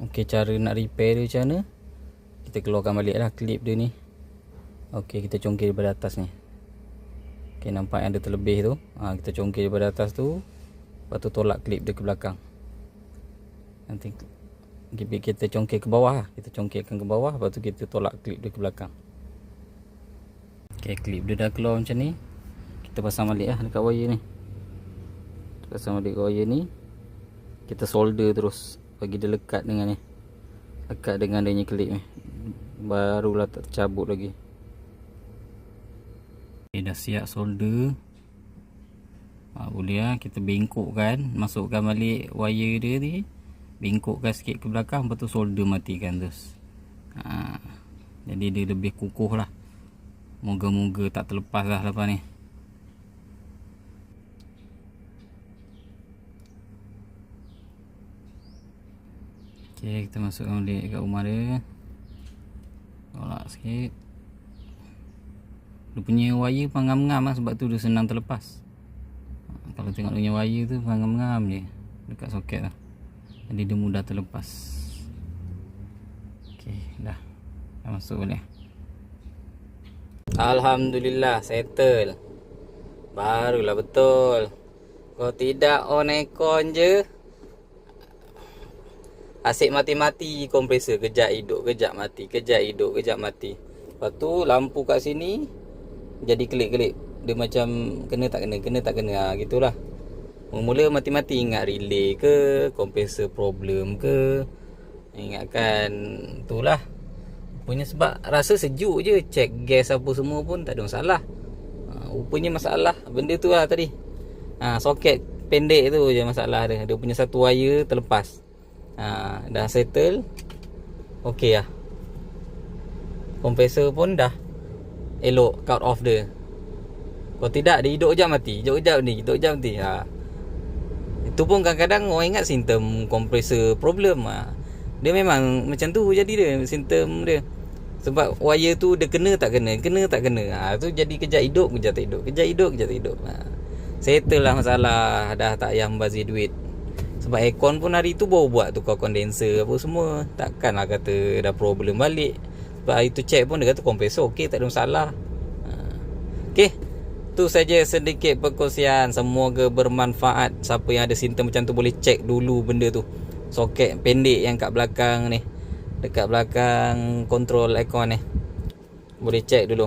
Okey, cara nak repair dia macam mana? Kita keluarkan balik lah klip dia ni. Okey, kita congkir daripada atas ni. Okey, nampak yang ada terlebih tu. Kita congkir daripada atas tu. Lepas tu tolak klip dia ke belakang. Nanti kita congkir ke bawah lah. Kita congkirkan ke bawah. Lepas tu kita tolak klip dia ke belakang. Okey, klip dia dah keluar macam ni. Kita pasang balik lah dekat wire ni. Kita pasang balik wire ni. Kita solder terus. Bagi dia lekat dengan ni. Lekat dengan dia punya klip ni. Barulah tak tercabut lagi. Okay, dah siap solder. Boleh lah kita bengkokkan. Masukkan balik wire dia ni. Bengkokkan sikit ke belakang. Lepas tu solder matikan terus. Jadi dia lebih kukuh lah. Moga-moga tak terlepas lah lepas ni. Okay, kita masukkan balik dekat rumah dia. Tolak sikit. Dia punya wire pangam-ngam lah, sebab tu dia senang terlepas. Kalau tengok dia punya wire tu pangam-ngam je dekat soket lah. Jadi dia mudah terlepas. Okay, dah masuk balik. Alhamdulillah, settle. Barulah betul. Kalau tidak on aircon je, asyik mati-mati kompresor. Kejap hidup, kejap mati. Kejap hidup, kejap mati. Lepas tu lampu kat sini jadi kelip-kelip. Dia macam kena tak kena, kena tak kena. Gitulah. Mula-mula mati-mati ingat relay ke, kompresor problem ke. Ingatkan itulah. Rupanya sebab rasa sejuk je. Cek gas apa semua pun tak ada masalah. Rupanya masalah benda tu lah tadi. Soket pendek tu je masalah dia. Dia punya satu wire terlepas. Dah settle. Okey lah. Kompresor pun dah elok cut off dia. Kalau tidak dia hidup kejap mati. Hidup kejap mati. Itu pun kadang-kadang orang ingat simptom kompresor problem. Dia memang macam tu jadi dia, simptom dia. Sebab wire tu dia kena tak kena, kena tak kena. Tu jadi kejap hidup, kejap tak hidup. Kejap hidup, kejap tak hidup. Settle lah masalah. Dah tak payah membazir duit. Sebab aircon pun hari tu baru buat tukar kondenser apa semua. Takkanlah kata dah problem balik. Sebab hari tu check pun dia kata kompresor okey, tak ada masalah. Okey, tu saja sedikit perkongsian. Semoga bermanfaat. Siapa yang ada simptom macam tu boleh check dulu benda tu. Soket pendek yang kat belakang ni, dekat belakang kontrol aircon ni, boleh check dulu.